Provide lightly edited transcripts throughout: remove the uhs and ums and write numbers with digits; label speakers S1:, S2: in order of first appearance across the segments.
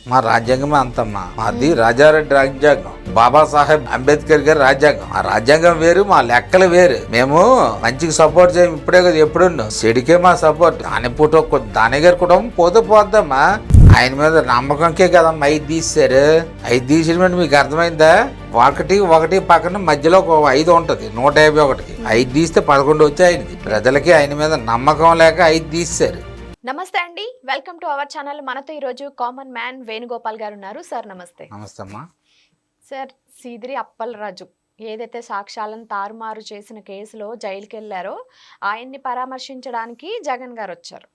S1: మా రాజ్యాంగమే అంతమ్మా. మాది రాజారెడ్డి రాజ్యాంగం, బాబాసాహెబ్ అంబేద్కర్ గారి రాజ్యాంగం. ఆ రాజ్యాంగం వేరు, మా లెక్కలు వేరు. మేము మంచికి సపోర్ట్ చేయం, ఇప్పుడే కదా ఎప్పుడు చెడికే మా సపోర్ట్. దాని పూట దాని గారి కుటుంబం పోతే పోద్దమ్మా. ఆయన మీద నమ్మకంకే కదమ్మా 5 తీశారు. 5 తీసిన మీకు అర్థమైందా? ఒకటి పక్కన మధ్యలో ఒక 5 ఉంటది, 151కి 5 తీస్తే 11 వచ్చాయి. ప్రజలకి ఆయన మీద నమ్మకం లేక 5 తీశారు.
S2: నమస్తే అండి, వెల్కమ్ టు అవర్ ఛానల్. మనతో ఈరోజు కామన్ మ్యాన్ వేణుగోపాల్ గారు ఉన్నారు. సార్ నమస్తే.
S1: నమస్తే అమ్మా.
S2: సార్, సీదిరి అప్పలరాజు ఏదైతే సాక్ష్యాలను తారుమారు చేసిన కేసులో జైలుకి వెళ్ళారో ఆయన్ని పరామర్శించడానికి జగన్ గారు వచ్చారు.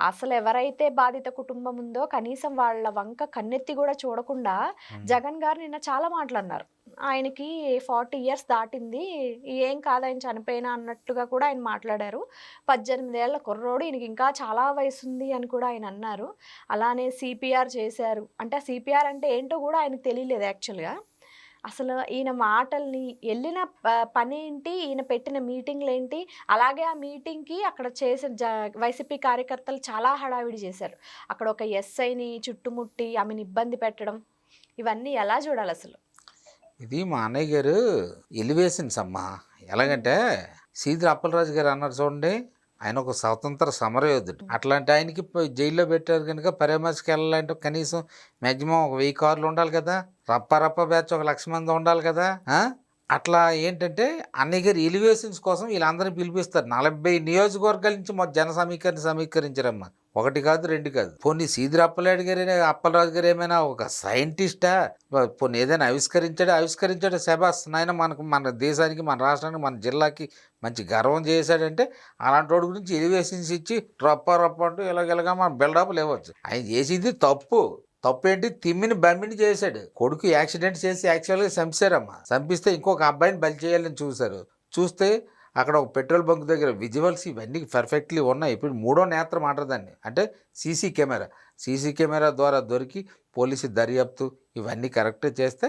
S2: అసలు ఎవరైతే బాధిత కుటుంబం ఉందో కనీసం వాళ్ళ వంక కన్నెత్తి కూడా చూడకుండా జగన్ గారు నిన్న చాలా మాట్లాడినారు. ఆయనకి 40 years దాటింది, ఏం కాదు ఆయన చనిపోయినా అన్నట్టుగా కూడా ఆయన మాట్లాడారు. 18 ఏళ్ల కుర్రోడు, ఈయనకి ఇంకా చాలా వయసు ఉంది అని కూడా ఆయన అన్నారు. అలానే సిపిఆర్ చేశారు అంటే సిపిఆర్ అంటే ఏంటో కూడా ఆయనకు తెలియలేదు యాక్చువల్గా. అసలు ఈయన మాటల్ని, వెళ్ళిన పని ఏంటి, ఈయన పెట్టిన మీటింగ్లు ఏంటి, అలాగే ఆ మీటింగ్కి అక్కడ చేసిన వైసీపీ కార్యకర్తలు చాలా హడావిడి చేశారు. అక్కడ ఒక ఎస్ఐని చుట్టుముట్టి ఆమెను ఇబ్బంది పెట్టడం, ఇవన్నీ ఎలా చూడాలి అసలు?
S1: ఇది మా అన్నయ్య గారు ఎలివేషన్స్ అమ్మా. ఎలాగంటే సీదిరి అప్పలరాజు గారు అన్నారు చూడండి, ఆయన ఒక స్వతంత్ర సమరయోధుడు. అట్లాంటి ఆయనకి జైల్లో పెట్టారు కనుక పరామర్శకి వెళ్ళాలంటే కనీసం మ్యాక్సిమం ఒక 1000 కార్లు ఉండాలి కదా, రప్ప బ్యాచ్ ఒక 1,00,000 మంది ఉండాలి కదా. అట్లా ఏంటంటే అన్నయ్య గారు ఎలివేషన్స్ కోసం వీళ్ళందరినీ పిలిపిస్తారు. 40 నియోజకవర్గాల నుంచి మా జన సమీకరించారమ్మా. 1 కాదు 2 కాదు. పోనీ సీదిరి అప్పలరాజు గారు ఏమైనా ఒక సైంటిస్టా? పోనీ ఏదైనా ఆవిష్కరించాడు శబాస్ నాయన, మన దేశానికి, మన రాష్ట్రానికి, మన జిల్లాకి మంచి గర్వం చేశాడంటే అలాంటి వాడి గురించి ఎలివేషన్స్ ఇచ్చి రప్ప అంటూ ఇలాగెలాగా మన బిల్డప్ లేవచ్చు. ఆయన చేసింది తప్పేంటి, తిమ్మిని బంబిని చేశాడు. కొడుకు యాక్సిడెంట్ చేసి యాక్చువల్గా చంపారమ్మా. చంపిస్తే ఇంకొక అబ్బాయిని బలి చేయాలని చూస్తే అక్కడ ఒక పెట్రోల్ బంక్ దగ్గర విజువల్స్ ఇవన్నీ పర్ఫెక్ట్లీ ఉన్నాయి. ఇప్పుడు 3వ నేత్రం అంటారు అంటే సీసీ కెమెరా ద్వారా దొరికి పోలీసు దర్యాప్తు ఇవన్నీ కరెక్ట్ చేస్తే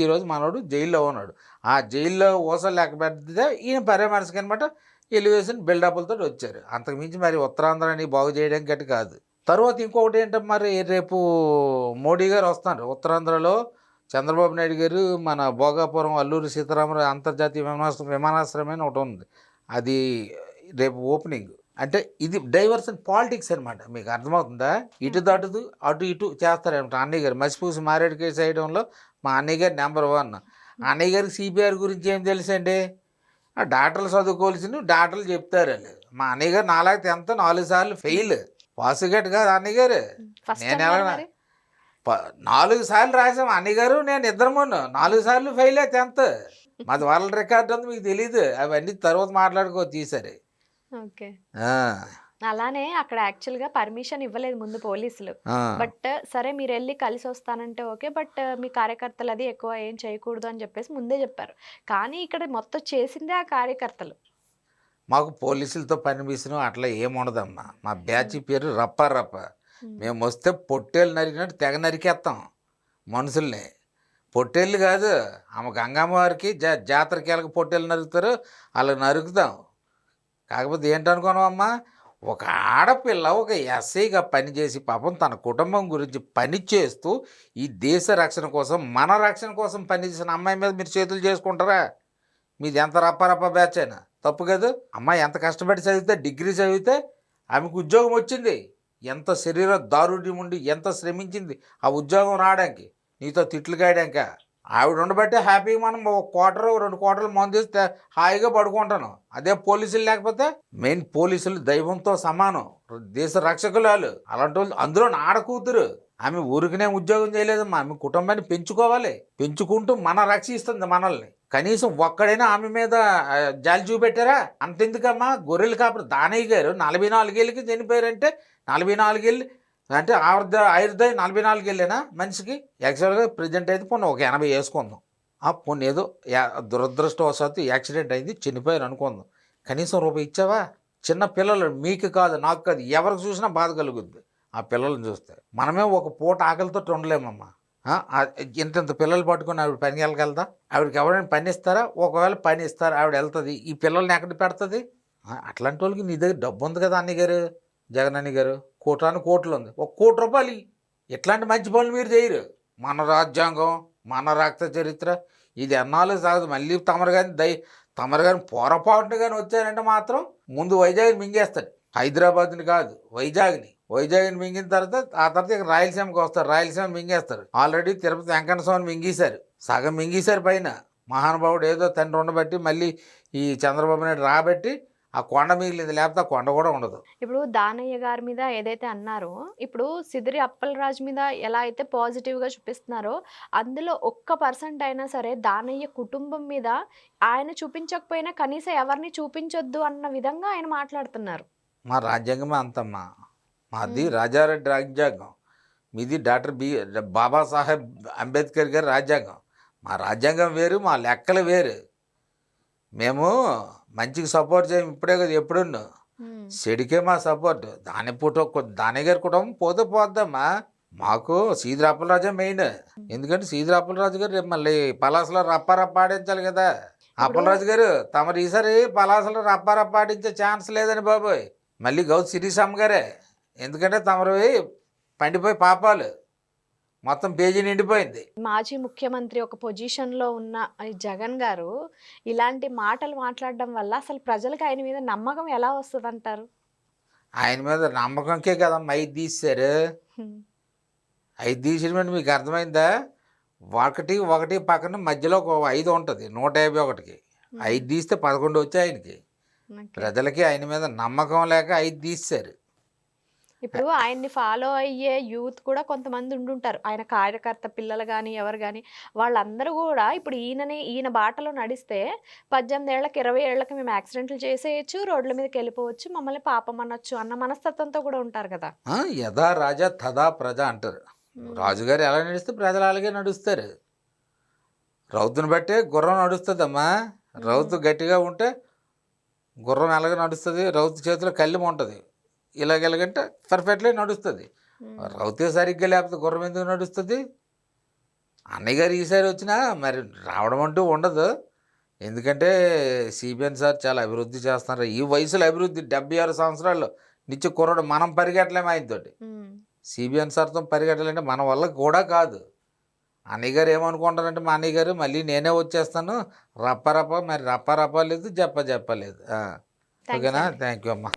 S1: ఈరోజు మనోడు జైల్లో ఉన్నాడు. ఆ జైల్లో ఊసలు లేకపోతే ఈయన పరామర్శకు అనమాట ఎలివేషన్ బిల్డప్లతో వచ్చారు. అంతకుమించి మరి ఉత్తరాంధ్రాన్ని బాగు చేయడం గట్టి కాదు. తర్వాత ఇంకొకటి ఏంటంటే, మరి రేపు మోడీ గారు వస్తున్నారు. ఉత్తరాంధ్రలో చంద్రబాబు నాయుడు గారు మన భోగాపురం అల్లూరి సీతారామరాజు అంతర్జాతీయ విమానాశ్రయం ఒకటి ఉంది, అది రేపు ఓపెనింగ్. అంటే ఇది డైవర్షన్ పాలిటిక్స్ అనమాట. మీకు అర్థమవుతుందా? ఇటు దాటుదు అటు ఇటు చేస్తారనమాట. అన్నయ్య గారు మసిపూసి మారేడు కేసు వేయడంలో మా అన్నయ్య గారు నెంబర్ 1. అన్నయ్య గారికి సిపిఆర్ గురించి ఏం తెలుసండి? ఆ డాక్టర్లు చదువుకోవాల్సింది డాక్టర్లు చెప్తారు వాళ్ళు. మా అన్నయ్య గారు 4 సార్లు ఫెయిల్. పాసుగట్ కాదు అన్నయ్య గారు. నేను ఎలా 4 సార్లు రాసాం అన్నయ్య గారు, నేను ఇద్దరము 4 సార్లు ఫెయిల్ 10th. మాది వరల్డ్ రికార్డ్ ఉంది, మీకు తెలీదు. అవన్నీ తర్వాత తీసారు.
S2: ఓకే. అలానే అక్కడ యాక్చువల్గా పర్మిషన్ ఇవ్వలేదు ముందు పోలీసులు. బట్ సరే మీరు వెళ్ళి కలిసి వస్తానంటే ఓకే, బట్ మీ కార్యకర్తలు అది ఎక్కువ ఏం చేయకూడదు అని చెప్పేసి ముందే చెప్పారు. కానీ ఇక్కడ మొత్తం చేసిందే ఆ కార్యకర్తలు.
S1: మాకు పోలీసులతో పర్మిషన్ అట్లా ఏముండదమ్మా. మా బ్యాచ్ పేరు రప్ప. మేము వస్తే పొట్టేళ్ళు నరికినట్టు తెగ నరికేస్తాం మనుషుల్ని. పొట్టేళ్ళు కాదు, ఆమె గంగమ్మ వారికి జాతరకి వెళ్ళక పొట్టేళ్ళు నరుకుతారు, అలా నరుకుతాం. కాకపోతే ఏంటనుకోనమ్మా, ఒక ఆడపిల్ల ఒక ఎస్ఐగా పనిచేసి పాపం తన కుటుంబం గురించి పని చేస్తూ ఈ దేశ రక్షణ కోసం, మన రక్షణ కోసం పనిచేసిన అమ్మాయి మీద మీరు చేతులు చేసుకుంటారా? మీది ఎంత రప్ప బ్యాచ్ అయినా తప్పు కదా. అమ్మాయి ఎంత కష్టపడి చదివితే, డిగ్రీ చదివితే ఆమెకు ఉద్యోగం వచ్చింది. ఎంత శరీర దారుఢ్యం ఉండి ఎంత శ్రమించింది ఆ ఉద్యోగం రావడానికి, నీతో తిట్లు కాయడాక. ఆవిడ ఉండబట్టే హ్యాపీగా మనం 1 quarter 2 quarters మందు ఇస్తే హాయిగా పడుకుంటాను. అదే పోలీసులు లేకపోతే, మెయిన్ పోలీసులు దైవంతో సమానం, దేశ రక్షకులు వాళ్ళు. అలాంటి వాళ్ళు, అందులో ఆడకూతురు. ఆమె ఊరికనే ఉద్యోగం చేయలేదమ్మా, ఆమె కుటుంబాన్ని పెంచుకోవాలి. పెంచుకుంటూ రక్షిస్తుంది మనల్ని. కనీసం ఒక్కడైనా ఆమె మీద జాలి చూపెట్టారా? అంతెందుకమ్మా, గొర్రెలు కాపురు దానయ్య గారు 44 ఏళ్ళకి చనిపోయారంటే, 44 ఏళ్ళు అంటే ఆయుర్దాయ 44 ఏళ్ళేనా మనిషికి? యాక్చువల్గా ప్రజెంట్ అయితే పోనీ ఒక 80 వేసుకుందాం. పోనీ ఏదో దురదృష్టవశాత్తు యాక్సిడెంట్ అయింది, చనిపోయారు అనుకుందాం. కనీసం రూపాయి ఇచ్చావా? చిన్న పిల్లలు, మీకు కాదు నాకు కాదు ఎవరికి చూసినా బాధ కలుగుద్ది ఆ పిల్లల్ని చూస్తే. మనమే ఒక పూట ఆకలితో ఉండలేమమ్మా. ఇంత పిల్లలు పట్టుకొని ఆవిడ పని వెళ్ళగలదా? ఆవిడకి ఎవరైనా పని ఇస్తారా? ఒకవేళ పని ఇస్తారు, ఆవిడ వెళ్తుంది, ఈ పిల్లల్ని ఎక్కడ పెడుతుంది? అట్లాంటి వాళ్ళకి నీ దగ్గర డబ్బు ఉంది కదా అన్నయ్య గారు, జగన్ అన్నయ్య గారు, కోటాను కోట్లు ఉంది, 1 కోటి రూపాయలు ఇట్లాంటి మంచి పనులు మీరు చేయరు. మన రాజ్యాంగం, మన రక్త చరిత్ర ఇది ఎన్నాళ్ళు సాగదు. మళ్ళీ తమరు కానీ పొరపాటున కానీ వచ్చారంటే మాత్రం ముందు వైజాగ్ని మింగేస్తాడు. హైదరాబాద్ని కాదు, వైజాగ్ని మింగిన తర్వాత ఆ తర్వాత ఇక రాయలసీమకి వస్తారు. రాయలసీమ మింగేస్తారు. ఆల్రెడీ తిరుపతి వెంకన్న స్వామిని మింగేశారు, సగం మింగేశారు. పైన మహానుభావుడు ఏదో తండ్రి ఉండబట్టి మళ్ళీ ఈ చంద్రబాబు నాయుడు రాబట్టి ఆ కొండ మిగిలింది, లేకపోతే ఆ కొండ కూడా ఉండదు.
S2: ఇప్పుడు దానయ్య గారి మీద ఏదైతే అన్నారో, ఇప్పుడు సిదిరి అప్పలరాజు మీద ఎలా అయితే పాజిటివ్గా చూపిస్తున్నారో, అందులో 1% అయినా సరే దానయ్య కుటుంబం మీద ఆయన చూపించకపోయినా కనీసం ఎవరిని చూపించొద్దు అన్న విధంగా ఆయన మాట్లాడుతున్నారు.
S1: మా రాజ్యాంగమే అంతమ్మా. మాది రాజారెడ్డి రాజ్యాంగం, మీది బాబాసాహెబ్ అంబేద్కర్ గారి రాజ్యాంగం. మా రాజ్యాంగం వేరు, మా లెక్కలు వేరు. మేము మంచికి సపోర్ట్ చేయం, ఇప్పుడే కదా ఎప్పుడున్నా చెడికే మా సపోర్ట్. దానయ్య గారి కుటుంబం పోతే పోద్దమ్మా. మాకు సీదిరి అప్పలరాజే మెయిన్. ఎందుకంటే సీదిరి అప్పలరాజు గారు రేపు మళ్ళీ పలాసలో రప్పారప్ప ఆడించాలి కదా. అప్పలరాజు గారు తమరు ఈసారి పలాసలో రప్పారప్ప ఆడించే ఛాన్స్ లేదని బాబోయ్. మళ్ళీ గౌతు శిరీషమ్మ గారే. ఎందుకంటే తమరివి పండిపోయి పాపాలు మొత్తం పేజీ నిండిపోయింది.
S2: మాజీ ముఖ్యమంత్రి ఒక పొజిషన్లో ఉన్న ఈ జగన్ గారు ఇలాంటి మాటలు మాట్లాడడం వల్ల అసలు ప్రజలకు ఆయన మీద నమ్మకం ఎలా వస్తుంది అంటారు?
S1: ఆయన మీద నమ్మకంకే కదమ్మా 5 తీశారు. 5 తీసిన మీకు అర్థమైందా? ఒకటి పక్కన మధ్యలో ఒక 5 ఉంటుంది, 151కి 5 తీస్తే 11 వచ్చాయి ఆయనకి. ప్రజలకి ఆయన మీద నమ్మకం లేక 5 తీశారు.
S2: ఇప్పుడు ఆయన్ని ఫాలో అయ్యే యూత్ కూడా కొంతమంది ఉండుంటారు, ఆయన కార్యకర్త పిల్లలు కానీ ఎవరు కానీ. వాళ్ళందరూ కూడా ఇప్పుడు ఈయన బాటలో నడిస్తే 18 ఏళ్ళకి 20 ఏళ్ళకి మేము యాక్సిడెంట్లు చేసేయచ్చు, రోడ్ల మీదకి వెళ్ళిపోవచ్చు, మమ్మల్ని పాపం అనొచ్చు అన్న మనస్తత్వంతో కూడా ఉంటారు కదా.
S1: యథా రాజా తదా ప్రజ అంటారు. రాజుగారు ఎలా నడిస్తే ప్రజలు అలాగే నడుస్తారు. రౌతుని బట్టే గుర్రం నడుస్తుందమ్మా. రౌతు గట్టిగా ఉంటే గుర్రం ఎలాగ నడుస్తుంది, రౌతు చేతిలో కళ్ళెం ఉంటుంది. ఇలాగెలాగంటే పర్ఫెక్ట్లీ నడుస్తుంది. రౌతే సరిగ్గా లేకపోతే గుర్రం ఎందుకు నడుస్తుంది? అన్నయ్య గారు ఈసారి వచ్చినా మరి రావడం అంటూ ఉండదు. ఎందుకంటే సిబిఎన్ సార్ చాలా అభివృద్ధి చేస్తున్నారు. ఈ వయసులో అభివృద్ధి 76 సంవత్సరాల్లో నిత్య కుర్రడు. మనం పరిగెట్టలేము ఆయనతోటి. సిబిఎన్ సార్తో పరిగెట్టాలంటే మన వల్ల కూడా కాదు. అన్నయ్య గారు ఏమనుకుంటారంటే మా అన్నయ్య గారు మళ్ళీ నేనే వచ్చేస్తాను రప్ప లేదు, జప్ప లేదు. ఓకేనా? థ్యాంక్ యూ అమ్మా.